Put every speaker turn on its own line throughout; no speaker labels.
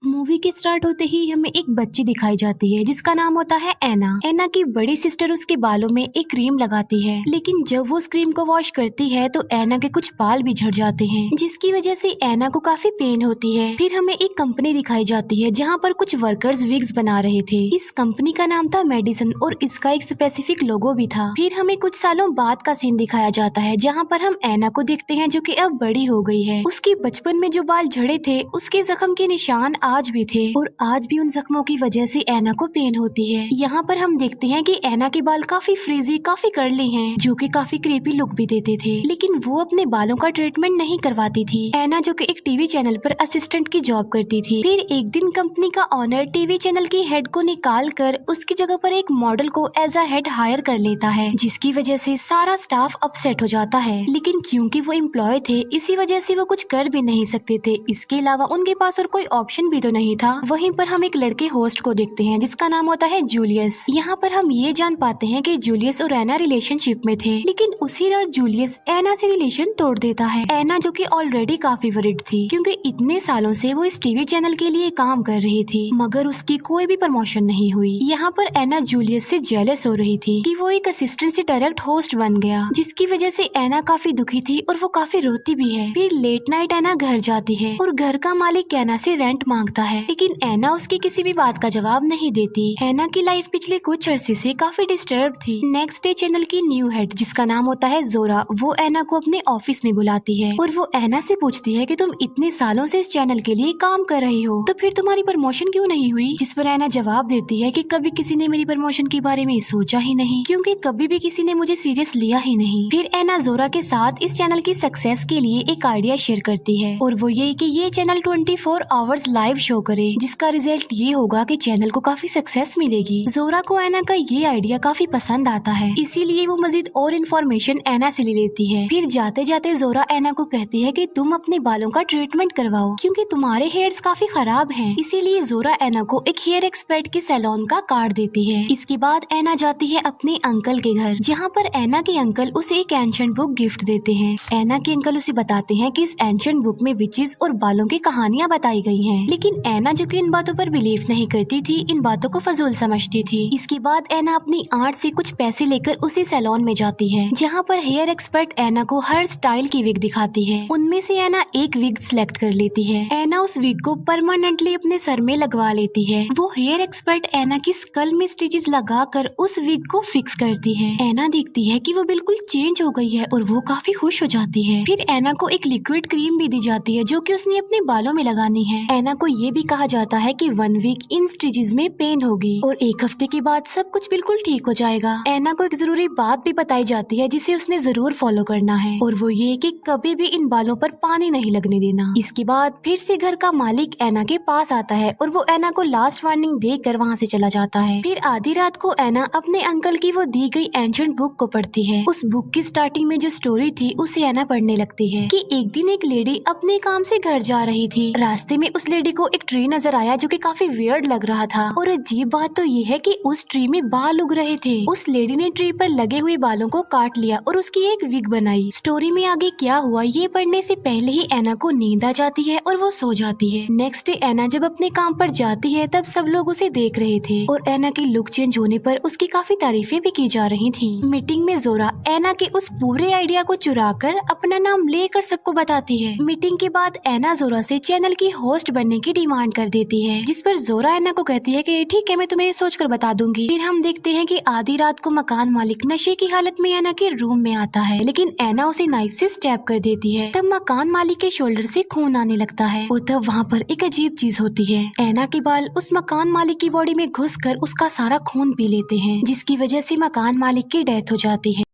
Movie के start होते ही हमें एक बच्ची दिखाई जाती है जिसका नाम होता है एना। एना की बड़ी सिस्टर उसके बालों में एक क्रीम लगाती है, लेकिन जब वो उस क्रीम को वॉश करती है तो एना के कुछ बाल भी झड़ जाते हैं, जिसकी वजह से एना को काफी पेन होती है। फिर हमें एक कंपनी दिखाई जाती है जहाँ पर कुछ वर्कर्स विग्स बना रहे थे। इस कंपनी का नाम था मेडिसन और इसका एक स्पेसिफिक लोगो भी था। फिर हमें कुछ सालों बाद का सीन दिखाया जाता है जहाँ पर हम एना को देखते हैं जो कि अब बड़ी हो गई है। उसके बचपन में जो बाल झड़े थे उसके जख्म के निशान आज भी थे और आज भी उन जख्मों की वजह से एना को पेन होती है। यहाँ पर हम देखते हैं कि एना के बाल काफी फ्रीजी काफी कर्ली हैं, जो कि काफी क्रीपी लुक भी देते थे, लेकिन वो अपने बालों का ट्रीटमेंट नहीं करवाती थी। एना जो कि एक टीवी चैनल पर असिस्टेंट की जॉब करती थी। फिर एक दिन कंपनी का ऑनर टीवी चैनल की हेड को निकाल कर उसकी जगह पर एक मॉडल को एज अ हेड हायर कर लेता है, जिसकी वजह से सारा स्टाफ अपसेट हो जाता है। लेकिन क्योंकि वो एम्प्लॉय थे इसी वजह से वो कुछ कर भी नहीं सकते थे। इसके अलावा उनके पास और कोई ऑप्शन भी तो नहीं था। वहीं पर हम एक लड़के होस्ट को देखते हैं जिसका नाम होता है जूलियस। यहाँ पर हम ये जान पाते हैं कि जूलियस और एना रिलेशनशिप में थे, लेकिन उसी रात जूलियस एना से रिलेशन तोड़ देता है। एना जो कि ऑलरेडी काफी वरिड थी क्योंकि इतने सालों से वो इस टीवी चैनल के लिए काम कर रही थी, मगर उसकी कोई भी प्रमोशन नहीं हुई। यहाँ पर एना जूलियस से जेलस हो रही थी कि वो एक असिस्टेंट से डायरेक्ट होस्ट बन गया, जिसकी वजह से एना काफी दुखी थी और वो काफी रोती भी है। फिर लेट नाइट एना घर जाती है और घर का मालिक एना से रेंट मांगता है, लेकिन एना उसकी किसी भी बात का जवाब नहीं देती। एना की लाइफ पिछले कुछ अरसे से काफी डिस्टर्ब थी। नेक्स्ट डे चैनल की न्यू हेड जिसका नाम होता है जोरा, वो एना को अपने ऑफिस में बुलाती है और वो एना से पूछती है कि तुम इतने सालों से इस चैनल के लिए काम कर रही हो, तो फिर तुम्हारी प्रमोशन क्यों नहीं हुई? जिस पर एना जवाब देती है कि कभी किसी ने मेरी प्रमोशन के बारे में सोचा ही नहीं, क्योंकि कभी भी किसी ने मुझे सीरियस लिया ही नहीं। फिर एना जोरा के साथ इस चैनल की सक्सेस के लिए एक आइडिया शेयर करती है और वो ये कि ये चैनल 24 आवर्स लाइव शो करे, जिसका रिजल्ट ये होगा कि चैनल को काफी सक्सेस मिलेगी। जोरा को एना का ये आइडिया काफी पसंद आता है, इसीलिए वो मजीद और इन्फॉर्मेशन एना से ले लेती है। फिर जाते जाते जोरा एना को कहती है कि तुम अपने बालों का ट्रीटमेंट करवाओ क्योंकि तुम्हारे हेयर्स काफी खराब हैं। इसीलिए जोरा एना को एक हेयर एक्सपर्ट के सैलून का कार्ड देती है। इसके बाद एना जाती है अपने अंकल के घर, जहाँ पर एना के अंकल उसे एक एंशिएंट बुक गिफ्ट देते हैं। एना के अंकल उसे बताते हैं कि इस एंशिएंट बुक में विचेस और बालों की कहानियाँ बताई गई हैं, लेकिन एना जो कि इन बातों पर बिलीव नहीं करती थी, इन बातों को फजूल समझती थी। इसके बाद एना अपनी आंट से कुछ पैसे लेकर उसी सैलून में जाती है, जहाँ पर हेयर एक्सपर्ट एना को हर स्टाइल की विग दिखाती है। उनमें से एना एक विग सिलेक्ट कर लेती है। एना उस विग को परमानेंटली अपने सर में लगवा लेती है। वो हेयर एक्सपर्ट एना की स्कल में स्टिचेस लगाकर उस विग को फिक्स करती है। एना देखती है कि वो बिल्कुल चेंज हो गई है और वो काफी खुश हो जाती है। फिर एना को एक लिक्विड क्रीम भी दी जाती है जो कि उसने अपने बालों में लगानी है। एना को ये भी कहा जाता है कि 1 वीक इन स्टिचेस में पेन होगी और 1 हफ्ते के बाद सब कुछ बिल्कुल ठीक हो जाएगा। एना को एक जरूरी बात भी बताई जाती है जिसे उसने जरूर फॉलो करना है, और वो ये कि कभी भी इन बालों पर पानी नहीं लगने देना। इसके बाद फिर से घर का मालिक एना के पास आता है और वो एना को लास्ट वार्निंग देकर वहाँ से चला जाता है। फिर आधी रात को एना अपने अंकल की वो दी गई एंशिएंट बुक को पढ़ती है। उस बुक की स्टार्टिंग में जो स्टोरी थी उसे एना पढ़ने लगती है कि एक दिन एक लेडी अपने काम से घर जा रही थी। रास्ते में उस लेडी को एक ट्री नजर आया जो कि काफी वियर्ड लग रहा था, और अजीब बात तो ये है कि उस ट्री में बाल उग रहे थे। उस लेडी ने ट्री पर लगे हुए बालों को काट लिया और उसकी एक विग बनाई। स्टोरी में आगे क्या हुआ ये पढ़ने से पहले ही एना को नींद आ जाती है और वो सो जाती है। नेक्स्ट डे एना जब अपने काम पर जाती है तब सब लोग उसे देख रहे थे और एना की लुक चेंज होने पर उसकी काफी तारीफें भी की जा रही थी। मीटिंग में जोरा एना के उस पूरे आइडिया को चुरा कर अपना नाम लेकर सबको बताती है। मीटिंग के बाद एना जोरा से चैनल की होस्ट बनने की डिमांड कर देती है, जिस पर जोरा एना को कहती है कि ठीक है मैं तुम्हें सोचकर बता दूंगी। फिर हम देखते हैं कि आधी रात को मकान मालिक नशे की हालत में एना के रूम में आता है, लेकिन एना उसे नाइफ से स्टैब कर देती है। तब मकान मालिक के शोल्डर से खून आने लगता है और तब वहाँ पर एक अजीब चीज होती है। एना के बाल उस मकान मालिक की बॉडी में घुसकर उसका सारा खून पी लेते हैं, जिसकी वजह से मकान मालिक की डेथ हो जाती है।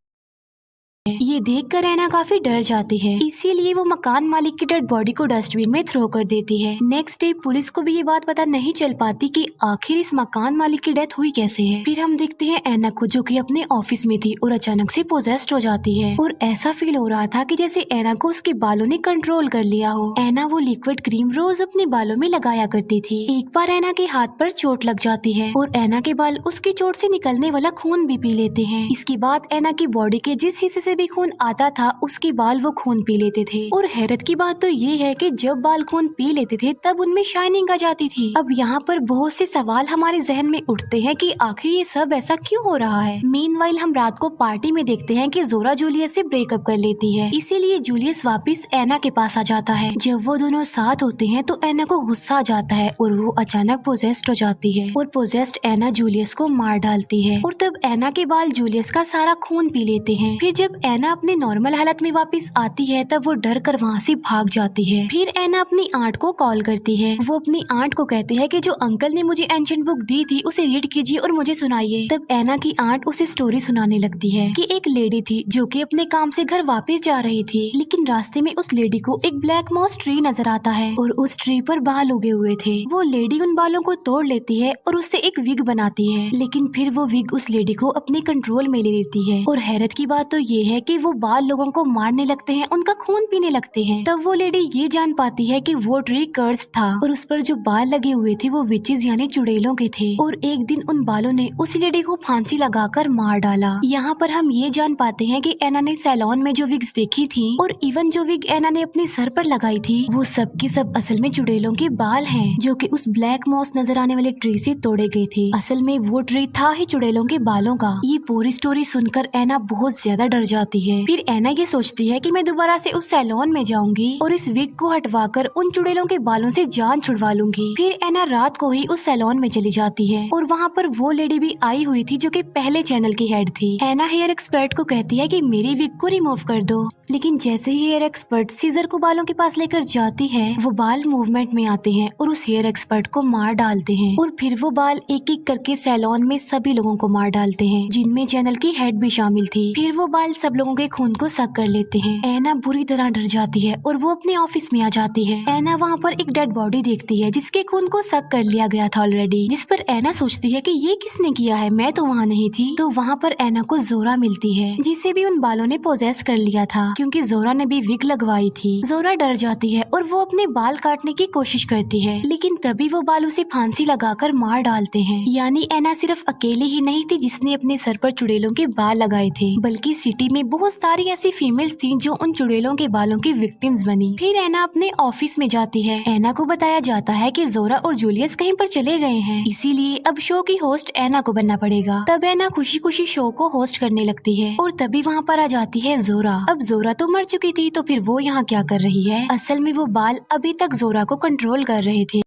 ये देखकर एना काफी डर जाती है, इसीलिए वो मकान मालिक की डेड बॉडी को डस्टबिन में थ्रो कर देती है। नेक्स्ट डे पुलिस को भी ये बात पता नहीं चल पाती कि आखिर इस मकान मालिक की डेथ हुई कैसे है। फिर हम देखते हैं एना को जो कि अपने ऑफिस में थी और अचानक से पोजेस्ड हो जाती है और ऐसा फील हो रहा था कि जैसे एना को उसके बालों ने कंट्रोल कर लिया हो। एना वो लिक्विड क्रीम रोज अपने बालों में लगाया करती थी। एक बार एना के हाथ पर चोट लग जाती है और एना के बाल उसकी चोट से निकलने वाला खून भी पी लेते हैं। इसके बाद एना की बॉडी के जिस हिस्से से भी खून खून आता था उसके बाल वो खून पी लेते थे। और हैरत की बात तो ये है कि जब बाल खून पी लेते थे तब उनमें शाइनिंग आ जाती थी। अब यहाँ पर बहुत से सवाल हमारे जहन में उठते हैं कि आखिर ये सब ऐसा क्यों हो रहा है। मीनवाइल हम रात को पार्टी में देखते हैं कि जोरा जूलियस से ब्रेकअप कर लेती है, इसीलिए जूलियस वापस एना के पास आ जाता है। जब वो दोनों साथ होते हैं तो एना को गुस्सा आ जाता है और वो अचानक पोजेस्ड हो जाती है और पोजेस्ड एना जूलियस को मार डालती है और तब एना के बाल जूलियस का सारा खून पी लेते हैं। फिर जब एना अपनी नॉर्मल हालत में वापस आती है तब वो डर कर वहाँ से भाग जाती है। फिर एना अपनी आंट को कॉल करती है। वो अपनी आंट को कहते हैं कि जो अंकल ने मुझे एंशिएंट बुक दी थी उसे रीड कीजिए और मुझे सुनाइए। तब एना की आंट उसे स्टोरी सुनाने लगती है कि एक लेडी थी जो कि अपने काम से घर वापस जा रही थी, लेकिन रास्ते में उस लेडी को एक ब्लैक मॉस ट्री नजर आता है और उस ट्री पर बाल उगे हुए थे। वो लेडी उन बालों को तोड़ लेती है और उससे एक विग बनाती है, लेकिन फिर वो विग उस लेडी को अपने कंट्रोल में ले लेती है। और हैरत की बात तो ये है कि वो बाल लोगों को मारने लगते हैं, उनका खून पीने लगते हैं। तब वो लेडी ये जान पाती है कि वो ट्री कर्स था और उस पर जो बाल लगे हुए थे वो विचेस यानी चुड़ैलों के थे। और एक दिन उन बालों ने उस लेडी को फांसी लगाकर मार डाला। यहाँ पर हम ये जान पाते हैं कि एना ने सैलून में जो विग्स देखी थी और इवन जो विग एना ने अपने सर पर लगाई थी वो सब की सब असल में चुड़ैलों के बाल हैं, जो कि उस ब्लैक मॉस नजर आने वाले ट्री से तोड़े गए थे। असल में वो ट्री था ही चुड़ैलों के बालों का। ये पूरी स्टोरी सुनकर एना बहुत ज्यादा डर जाती है। फिर एना ये सोचती है कि मैं दोबारा से उस सैलून में जाऊंगी और इस विग को हटवाकर उन चुड़ैलों के बालों से जान छुड़वा लूंगी। फिर एना रात को ही उस सैलून में चली जाती है और वहाँ पर वो लेडी भी आई हुई थी जो कि पहले चैनल की हेड थी। एना हेयर एक्सपर्ट को कहती है कि मेरी विग को रिमूव कर दो, लेकिन जैसे ही हेयर एक्सपर्ट सीजर को बालों के पास लेकर जाती है वो बाल मूवमेंट में आते हैं और उस हेयर एक्सपर्ट को मार डालते हैं। और फिर वो बाल एक एक करके सैलून में सभी लोगों को मार डालते हैं, जिनमें चैनल की हेड भी शामिल थी। फिर वो बाल सब लोगों के खून को सक कर लेते हैं। एना बुरी तरह डर जाती है और वो अपने ऑफिस में आ जाती है। एना वहाँ पर एक डेड बॉडी देखती है जिसके खून को सक कर लिया गया था ऑलरेडी, जिस पर एना सोचती है कि ये किसने किया है, मैं तो वहाँ नहीं थी। तो वहाँ पर एना को जोरा मिलती है जिसे भी उन बालों ने पोजेस कर लिया था, क्योंकि जोरा ने भी विग लगवाई थी। जोरा डर जाती है और वो अपने बाल काटने की कोशिश करती है, लेकिन तभी वो बाल उसे फांसी लगाकर मार डालते हैं। यानी एना सिर्फ अकेली ही नहीं थी जिसने अपने सर पर चुड़ैलों के बाल लगाए थे, बल्कि सिटी में बहुत सारी ऐसी फीमेल्स थी जो उन चुड़ैलों के बालों की विक्टिम्स बनी। फिर एना अपने ऑफिस में जाती है। एना को बताया जाता है कि जोरा और जूलियस कहीं पर चले गए हैं, इसीलिए अब शो की होस्ट एना को बनना पड़ेगा। तब एना खुशी खुशी शो को होस्ट करने लगती है और तभी वहाँ पर आ जाती है जोरा। अब जोरा तो मर चुकी थी तो फिर वो यहाँ क्या कर रही है। असल में वो बाल अभी तक जोरा को कंट्रोल कर रहे थे।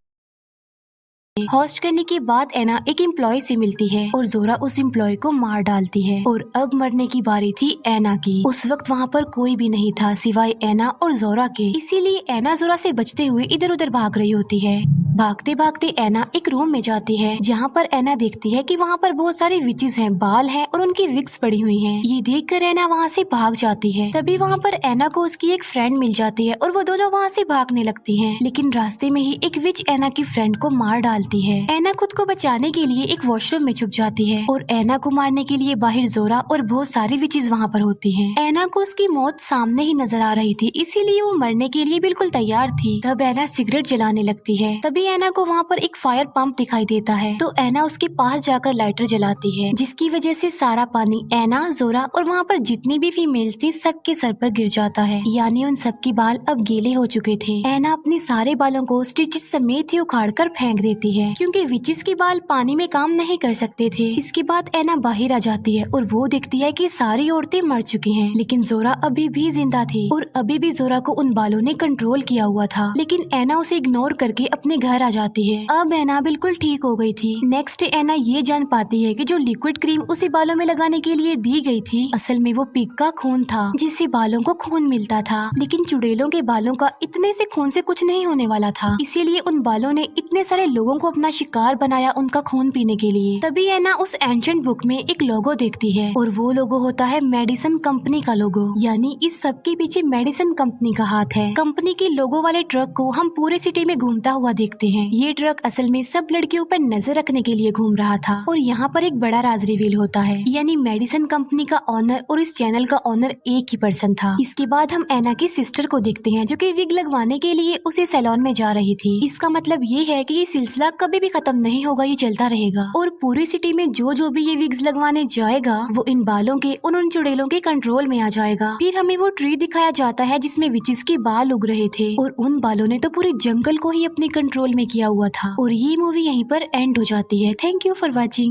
होस्ट करने के बाद एना एक एम्प्लॉय से मिलती है और जोरा उस एम्प्लॉय को मार डालती है और अब मरने की बारी थी एना की। उस वक्त वहाँ पर कोई भी नहीं था सिवाय एना और जोरा के, इसीलिए एना जोरा से बचते हुए इधर उधर भाग रही होती है। भागते भागते एना एक रूम में जाती है जहाँ पर एना देखती है कि वहाँ पर बहुत सारे विचेस हैं, बाल हैं और उनकी विग्स पड़ी हुई हैं। ये देखकर एना वहाँ से भाग जाती है। तभी वहाँ पर एना को उसकी एक फ्रेंड मिल जाती है और वो दोनों वहाँ से भागने लगती हैं। लेकिन रास्ते में ही एक विच एना की फ्रेंड को मार डालती है। एना खुद को बचाने के लिए एक वॉशरूम में छुप जाती है और एना को मारने के लिए बाहर जोरा और बहुत सारी विचेस वहाँ पर होती हैं। एना को उसकी मौत सामने ही नजर आ रही थी, इसीलिए वो मरने के लिए बिल्कुल तैयार थी। तब एना सिगरेट जलाने लगती है। तभी एना को वहाँ पर एक फायर पंप दिखाई देता है तो एना उसके पास जाकर लाइटर जलाती है, जिसकी वजह से सारा पानी एना, जोरा और वहाँ पर जितनी भी फीमेल्स थी सबके सर पर गिर जाता है। यानी उन सबके बाल अब गीले हो चुके थे। एना अपने सारे बालों को स्टिचेस समेत ही उखाड़ कर फेंक देती है, क्योंकि विचेस के बाल पानी में काम नहीं कर सकते थे। इसके बाद एना बाहर आ जाती है और वो देखती है कि सारी औरतें मर चुकी हैं, लेकिन जोरा अभी भी जिंदा थी और अभी भी जोरा को उन बालों ने कंट्रोल किया हुआ था। लेकिन एना उसे इग्नोर करके अपने घर आ जाती है। अब एना बिल्कुल ठीक हो गई थी। नेक्स्ट एना ये जान पाती है कि जो लिक्विड क्रीम उसे बालों में लगाने के लिए दी गई थी असल में वो पिग का खून था, जिससे बालों को खून मिलता था। लेकिन चुड़ैलों के बालों का इतने से खून से कुछ नहीं होने वाला था, इसीलिए उन बालों ने इतने सारे लोगों को अपना शिकार बनाया उनका खून पीने के लिए। तभी एना उस एंशिएंट बुक में एक लोगो देखती है और वो लोगो होता है मेडिसिन कंपनी का लोगो। यानी इस सब के पीछे मेडिसिन कंपनी का हाथ है। कंपनी के लोगो वाले ट्रक को हम पूरे सिटी में घूमता हुआ देखते हैं। ये ट्रक असल में सब लड़कियों पर नजर रखने के लिए घूम रहा था और यहाँ पर एक बड़ा राज रिवील होता है। यानी मेडिसिन कंपनी का ऑनर और इस चैनल का ऑनर एक ही पर्सन था। इसके बाद हम एना की सिस्टर को देखते हैं जो कि विग लगवाने के लिए उसे सैलून में जा रही थी। इसका मतलब ये है कि ये सिलसिला कभी भी खत्म नहीं होगा, ये चलता रहेगा। और पूरी सिटी में जो भी ये विग्स लगवाने जाएगा वो इन बालों के उन चुड़ैलों के कंट्रोल में आ जाएगा। फिर हमें वो ट्री दिखाया जाता है जिसमें विचेस के बाल उग रहे थे और उन बालों ने तो पूरे जंगल को ही अपने कंट्रोल में किया हुआ था। और ये मूवी यहीं पर एंड हो जाती है। Thank you for watching.